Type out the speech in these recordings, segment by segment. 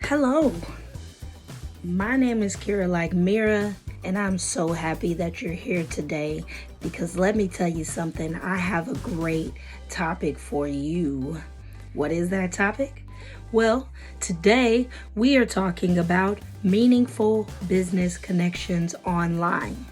Hello, my name is Kirra Like Mirra, and I'm so happy that you're here today because let me tell you something, I have a great topic for you. What is that topic? Well, today we are talking about meaningful business connections online.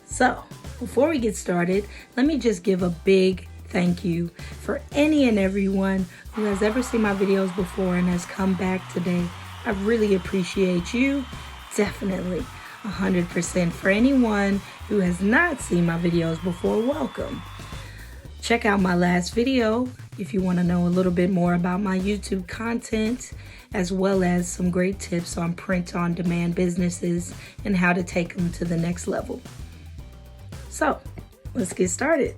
So, before we get started, let me just give a big thank you for any and everyone who has ever seen my videos before and has come back today. I really appreciate you. Definitely 100%. For anyone who has not seen my videos before, welcome. Check out my last video if you want to know a little bit more about my YouTube content, as well as some great tips on print-on-demand businesses and how to take them to the next level. So, let's get started.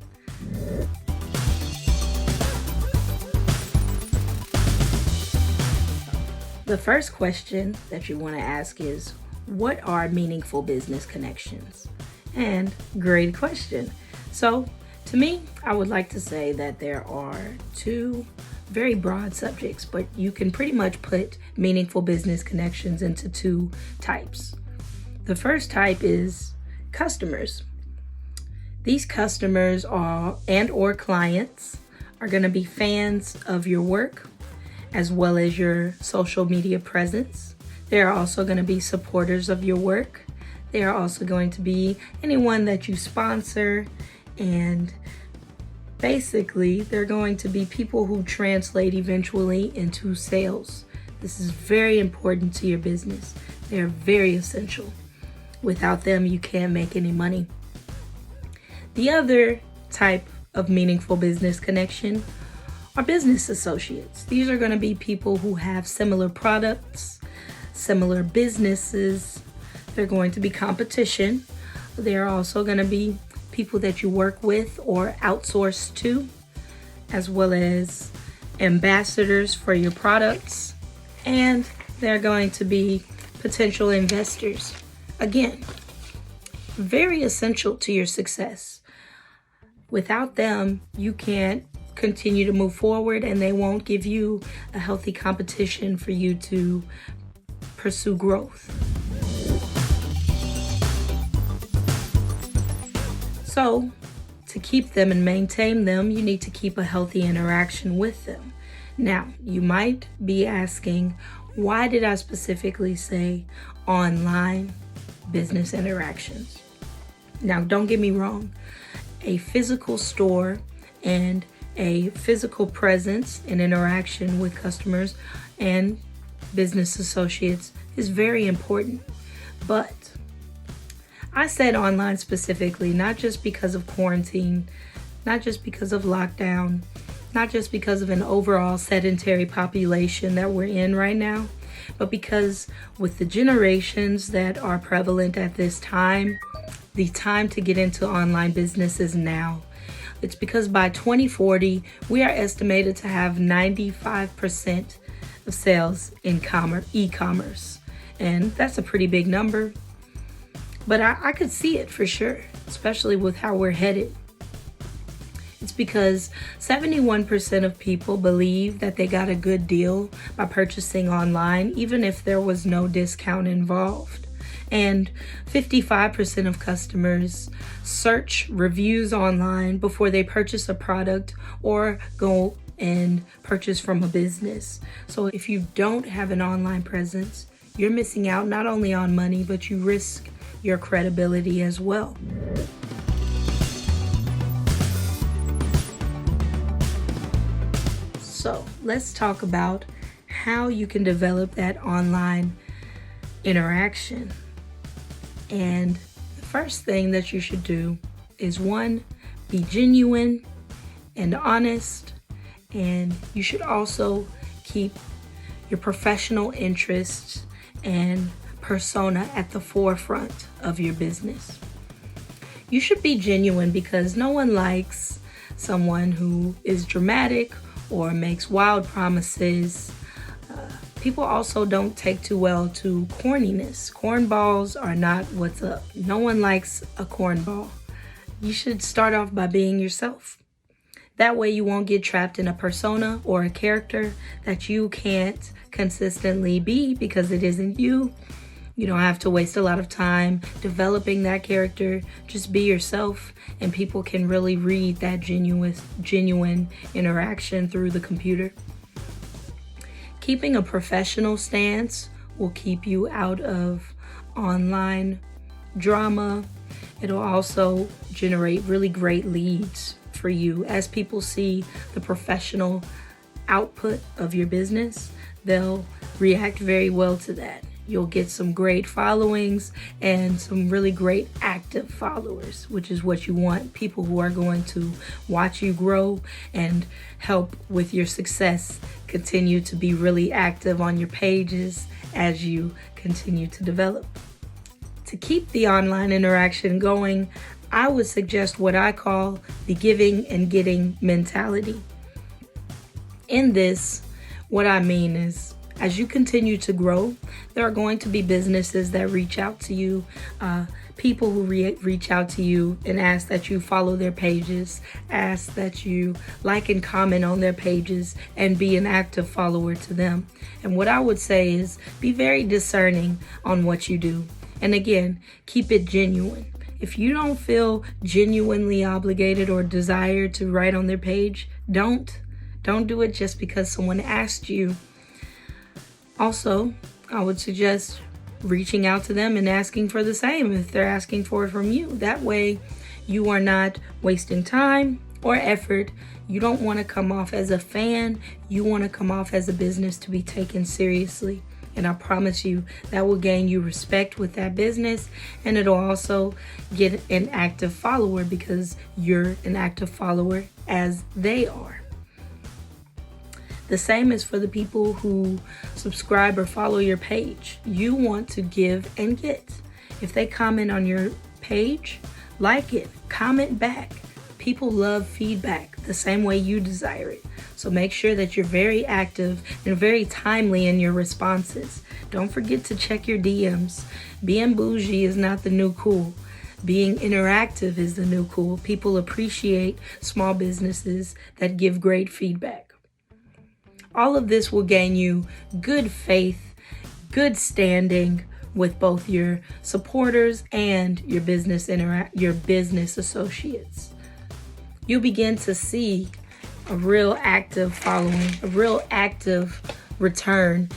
The first question that you want to ask is, what are meaningful business connections? And great question. So, to me, I would like to say that there are two very broad subjects, but you can pretty much put meaningful business connections into two types. The first type is customers. These customers or clients are going to be fans of your work, as well as your social media presence. They are also going to be supporters of your work. They are also going to be anyone that you sponsor, and basically they're going to be people who translate eventually into sales. This is very important to your business. They're very essential. Without them, you can't make any money. The other type of meaningful business connection are business associates. These are going to be people who have similar products, similar businesses. They're going to be competition. They're also going to be people that you work with or outsource to, as well as ambassadors for your products. And they're going to be potential investors. Again, very essential to your success. Without them, you can't continue to move forward, and they won't give you a healthy competition for you to pursue growth. So, to keep them and maintain them, you need to keep a healthy interaction with them. Now, you might be asking, why did I specifically say online business interactions? Now, don't get me wrong. A physical store and a physical presence and interaction with customers and business associates is very important. But I said online specifically, not just because of quarantine, not just because of lockdown, not just because of an overall sedentary population that we're in right now, but because with the generations that are prevalent at this time, the time to get into online business is now. It's because by 2040, we are estimated to have 95% of sales in e-commerce. And that's a pretty big number. But I could see it for sure, especially with how we're headed. It's because 71% of people believe that they got a good deal by purchasing online, even if there was no discount involved. And 55% of customers search reviews online before they purchase a product or go and purchase from a business. So if you don't have an online presence, you're missing out not only on money, but you risk your credibility as well. So let's talk about how you can develop that online interaction. And the first thing that you should do is, one, be genuine and honest. And you should also keep your professional interests and persona at the forefront of your business. You should be genuine because no one likes someone who is dramatic or makes wild promises. People also don't take too well to corniness. Cornballs are not what's up. No one likes a cornball. You should start off by being yourself. That way you won't get trapped in a persona or a character that you can't consistently be because it isn't you. You don't have to waste a lot of time developing that character. Just be yourself, and people can really read that genuine interaction through the computer. Keeping a professional stance will keep you out of online drama. It'll also generate really great leads for you. As people see the professional output of your business, they'll react very well to that. You'll get some great followings and some really great active followers, which is what you want. People who are going to watch you grow and help with your success, continue to be really active on your pages as you continue to develop. To keep the online interaction going, I would suggest what I call the giving and getting mentality. In this, what I mean is, as you continue to grow, there are going to be businesses that reach out to you, people who reach out to you and ask that you follow their pages, ask that you like and comment on their pages, and be an active follower to them. And what I would say is be very discerning on what you do. And again, keep it genuine. If you don't feel genuinely obligated or desire to write on their page, don't do it just because someone asked you. Also, I would suggest reaching out to them and asking for the same if they're asking for it from you. That way, you are not wasting time or effort. You don't want to come off as a fan. You want to come off as a business to be taken seriously. And I promise you that will gain you respect with that business, and it'll also get an active follower because you're an active follower as they are. The same is for the people who subscribe or follow your page. You want to give and get. If they comment on your page, like it, comment back. People love feedback the same way you desire it. So make sure that you're very active and very timely in your responses. Don't forget to check your DMs. Being bougie is not the new cool. Being interactive is the new cool. People appreciate small businesses that give great feedback. All of this will gain you good faith, good standing with both your supporters and your business associates. You'll begin to see a real active following, a real active return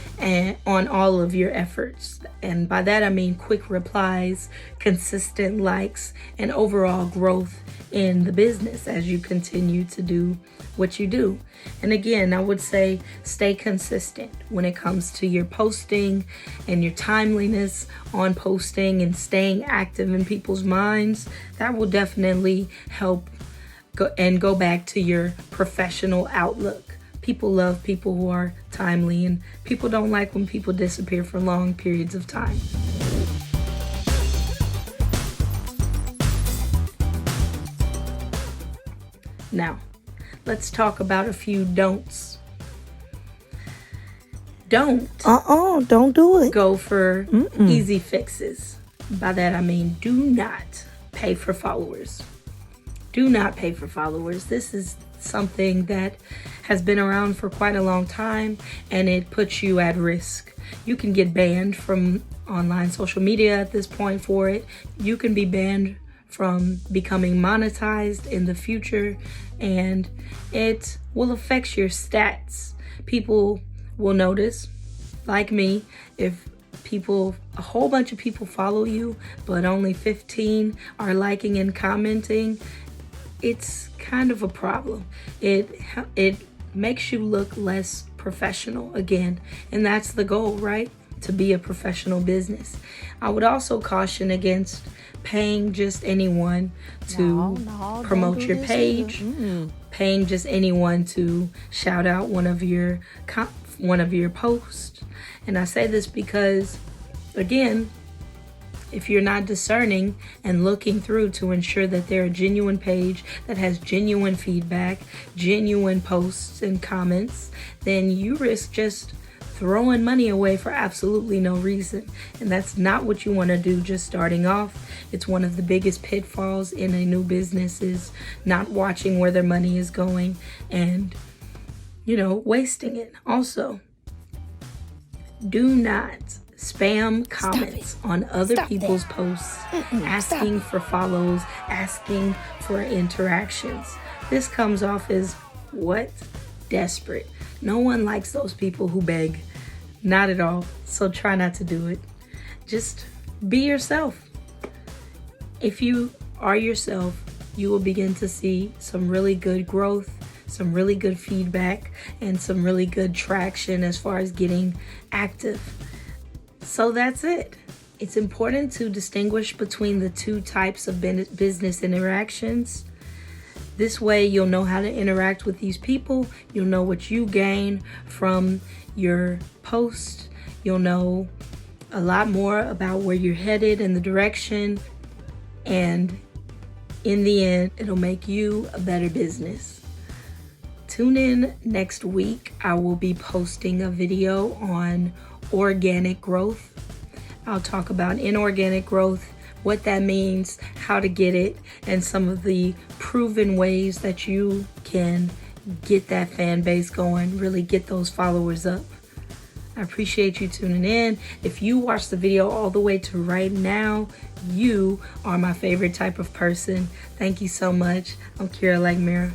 on all of your efforts. And by that I mean quick replies, consistent likes, and overall growth in the business as you continue to do what you do. And again, I would say stay consistent when it comes to your posting and your timeliness on posting and staying active in people's minds. That will definitely help go back to your professional outlook. People love people who are timely, and people don't like when people disappear for long periods of time. Now, let's talk about a few don'ts. Don't do it. Go for easy fixes. By that I mean do not pay for followers. Do not pay for followers. This is something that has been around for quite a long time, and it puts you at risk. You can get banned from online social media at this point for it. You can be banned from becoming monetized in the future, and it will affect your stats. People will notice, like me, if a whole bunch of people follow you, but only 15 are liking and commenting, it's kind of a problem. It makes you look less professional again, and that's the goal, right? To be a professional business. I would also caution against paying just anyone to promote your page, paying just anyone to shout out one of your posts. And I say this because, again, if you're not discerning and looking through to ensure that they're a genuine page that has genuine feedback, genuine posts and comments, then you risk just throwing money away for absolutely no reason. And that's not what you want to do just starting off. It's one of the biggest pitfalls in a new business is not watching where their money is going and, wasting it. Also, do not spam comments on other people's posts, asking for follows, asking for interactions. This comes off as what? Desperate. No one likes those people who beg. Not at all. So try not to do it. Just be yourself. If you are yourself, you will begin to see some really good growth, some really good feedback, and some really good traction as far as getting active. So that's it. It's important to distinguish between the two types of business interactions. This way you'll know how to interact with these people. You'll know what you gain from your post. You'll know a lot more about where you're headed and the direction. And in the end, it'll make you a better business. Tune in next week. I will be posting a video on organic growth. I'll talk about inorganic growth, what that means, how to get it, and some of the proven ways that you can get that fan base going, really get those followers up. I appreciate you tuning in. If you watched the video all the way to right now, you are my favorite type of person. Thank you so much. I'm Kirra Like Mirra.